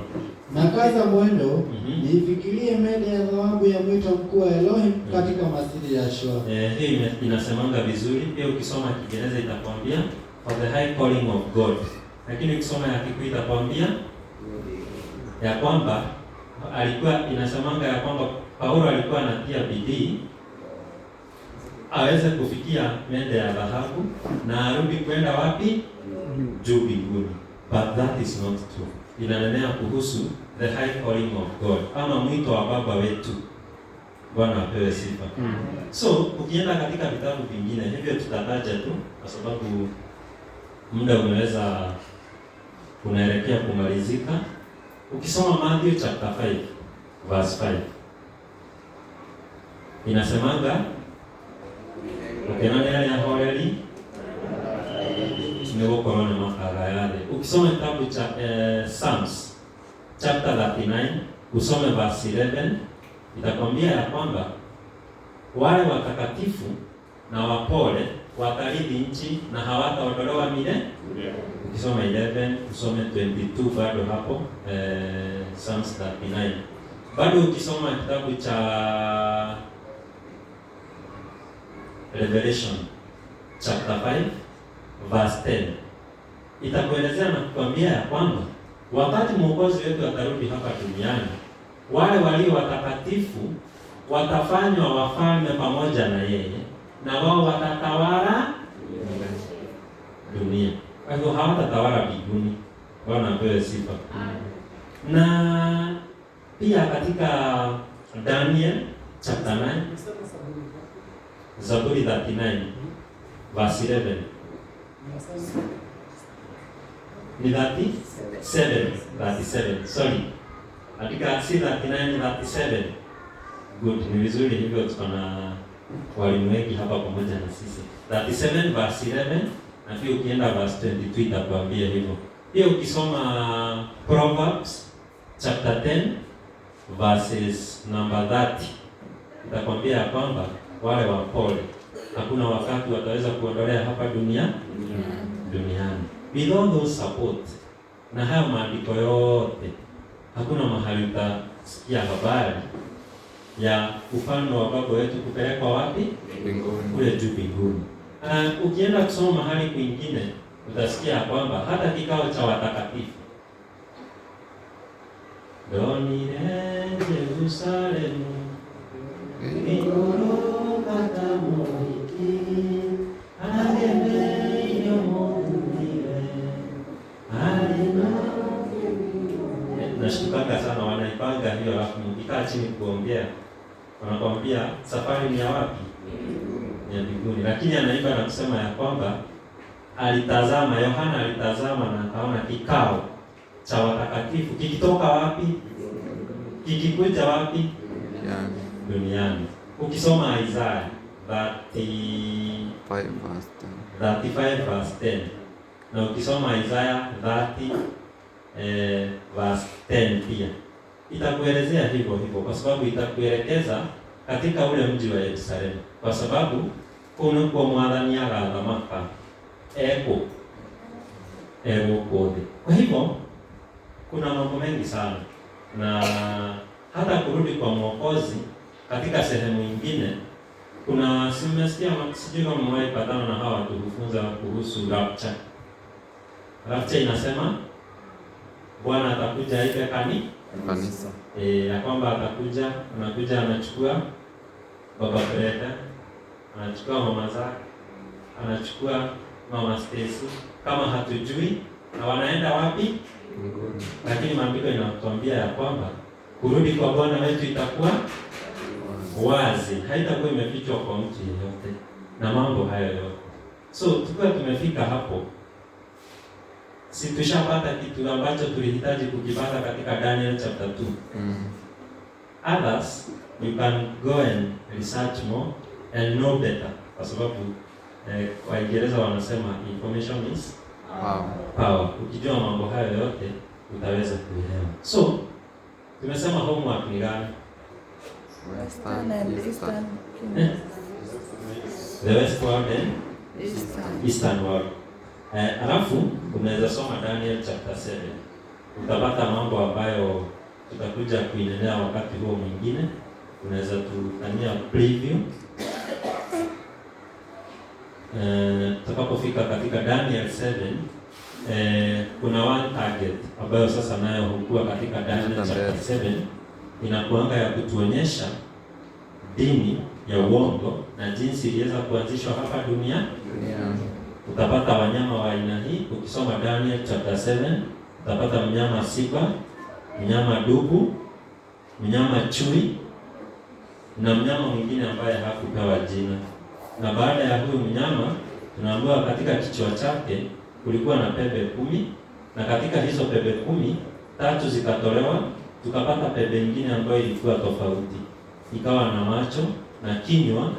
na kaza mwendo niifikirie mede ya thawabu ya mwito mkuu wa Elohim katika masiri ya Shoa. Hii inasemanga vizuri. Pia ukisoma Kiingereza itakwambia for the high calling of God. Lakini ukisoma ya Kikuyu itakwambia ya kwamba inasemanga ya kwamba Paulo alikuwa anatia bidii aweze kufikia mede ya dhahabu na arudi kwenda wapi? Juu mbinguni. But that is not true. Inanenea kuhusu the high calling of God, ama mwito wa Baba wetu. Bwana apewe sifa. So, ukienda katika vitabu vingine, hivyo tutataja tu kwa sababu muda unaelekea kumalizika. Ukisoma Matthew chapter 5 verse 5. Inasemanga ukenane ya horeli niwokorone makaga yale. Ukisoma kitabu cha Psalms chapter 39 usome verse 11, itakwambia ya kwamba wale watakatifu na wapole watarithi nchi na hawataondolewa milele. Ukisoma 11 usome 22 bado hapo Psalms 39. Bado ukisoma kitabu cha Revelation chapter 5 verse 10 itakuelezea na kukwambia ya kwamba wakati Mwokozi wetu atarudi hapa duniani, wale walio watakatifu watafanywa wafalme pamoja na yeye, na wao watatawala dunia. Kwa hivyo hawatatawala mbinguni. Bwana apewe sifa. Na pia katika Daniel chapter 9, Zaburi 39 verse 11 ni 37, sorry. Katika si 39:37. Good, ni vizuri hivyo, tuko na walimu wengi hapa pamoja na sisi. 37 verse 11, na pia ukienda verse 22 itakwambia hivyo. Pia ukisoma Proverbs chapter 10 verses number 30 itakwambia ya kwamba wale wapole hakuna wakati wataweza kuondolea hapa duniani. With all those support na haya maandiko yote, hakuna mahali utasikia habari ya ufalme wa Baba wetu kupelekwa wapi? Kule juu mbinguni. Ukienda kusoma mahali kwingine utasikia kwamba hata kikao cha watakatifu Donire Jerusalemu nashtukaga sana wanaipanga hiyo, alafu mkikaa chini kuongea wanakwambia safari ni ya wapi? Ya mbinguni. Lakini anaimba na kusema ya kwamba Yohana alitazama na akaona kikao cha watakatifu kikitoka wapi? Kikikuja wapi? Duniani. Ukisoma Isaiah 35 verse 10 na ukisoma Isaiah 30 verse 10 pia itakuelezea hivyo kwa sababu itakuelekeza katika ule mji wa Yerusalemu, kwa sababu kuna kwa mwadhani ya thamaka eko kode. Kwa hivyo kuna mambo mengi sana, na hata kurudi kwa Mwokozi katika sehemu nyingine kuna simesikia, sijui kama mwahi patana na hawa tukufunza kuhusu rapture. Rapture inasema Bwana atakuja ile kanisa ya kwamba anakuja anachukua baba Brenda, anachukua mama zake, anachukua mama Stacy, kama hatujui na wanaenda wapi? Mbinguni. Lakini maandiko inatuambia ya kwamba kurudi kwa Bwana wetu itakuwa wazi, haitakuwa imefichwa kwa mtu yeyote na mambo hayo yote. So tukiwa tumefika hapo, si tushapata kitu ambacho tulihitaji kukipata katika Daniel chapter 2. Others, you can go and research more and know better, kwa sababu Waingereza wanasema information is power. Ukijua mambo hayo yote utaweza kuelewa. So tumesema homework ni gani? Western and Eastern. The West world and Eastern world. Alafu unaweza soma Daniel chapter 7. Utapata mambo ambayo tutakuja kuinenea wakati huo mwingine. Unaweza tufanyia preview. Tutakapofika katika Daniel 7, kuna one target ambayo sasa nayo hukua katika Daniel chapter 7, inakuanga ya kutuonyesha dini ya uongo na jinsi iliweza kuanzishwa hapa duniani. Utapata wanyama wa aina hii. Ukisoma Daniel chapter 7, utapata mnyama simba, mnyama dubu, mnyama chui na mnyama mwingine ambaye hakupewa jina. Na baada ya huyu mnyama tunaambiwa katika kichwa chake kulikuwa na pembe 10, na katika hizo pembe 10, 3 zikatolewa, tukapata pembe nyingine ambayo ilikuwa tofauti. Ikawa na macho na kinywa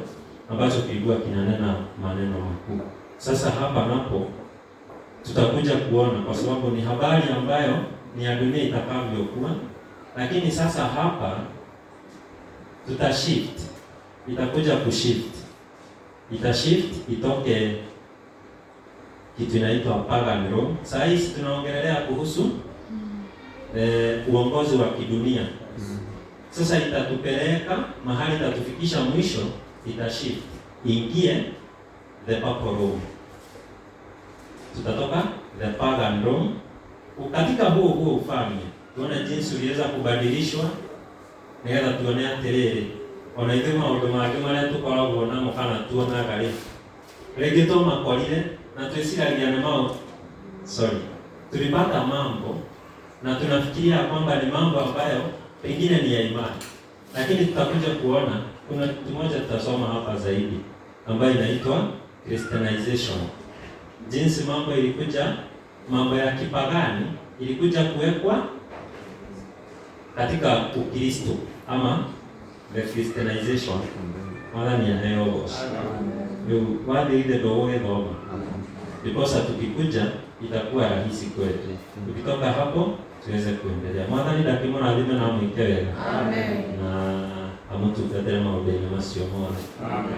ambacho kilikuwa kinanena maneno makuu. Sasa hapa napo tutakuja kuona, kwa sababu ni habari ambayo ni ya dunia itakavyokuwa, lakini sasa hapa tutashift, itakuja kushift, itashift itoke kitu inaitwa pagan Rome. Sasa hivi tunaongelea kuhusu uongozi wa kidunia. Sasa itatupeleka mahali, itatufikisha mwisho, itashift ingie the papal Rome. Tutatoka the pagan Rome. Katika huo ufalme tuone jinsi uliweza kubadilishwa, nenda tuonea terere ona ithe maundu mangĩ marĩa tũkoragwo namo kana tuonaga rĩngĩ tũmakorire na twĩciragia nĩ maũndũ tulipata mambo na tunafikiria kwamba ni mambo ambayo pengine ni ya imani, lakini tutakuja kuona kuna kitu moja tutasoma hapa zaidi ambayo inaitwa Christianization. Jinsi mambo ilikuja, mambo ya kipagani ilikuja kuwekwa katika Ukristo ama the Christianization. Mara ni hayoos. Wale ile dogo dogo. Because tukikuja itakuwa rahisi kwetu. Tukitoka hapo tuweze kuendelea. Mara ni dakika na adime na mwikewe. Amen. Na amutu kadema ubeni masio mwana. Amen.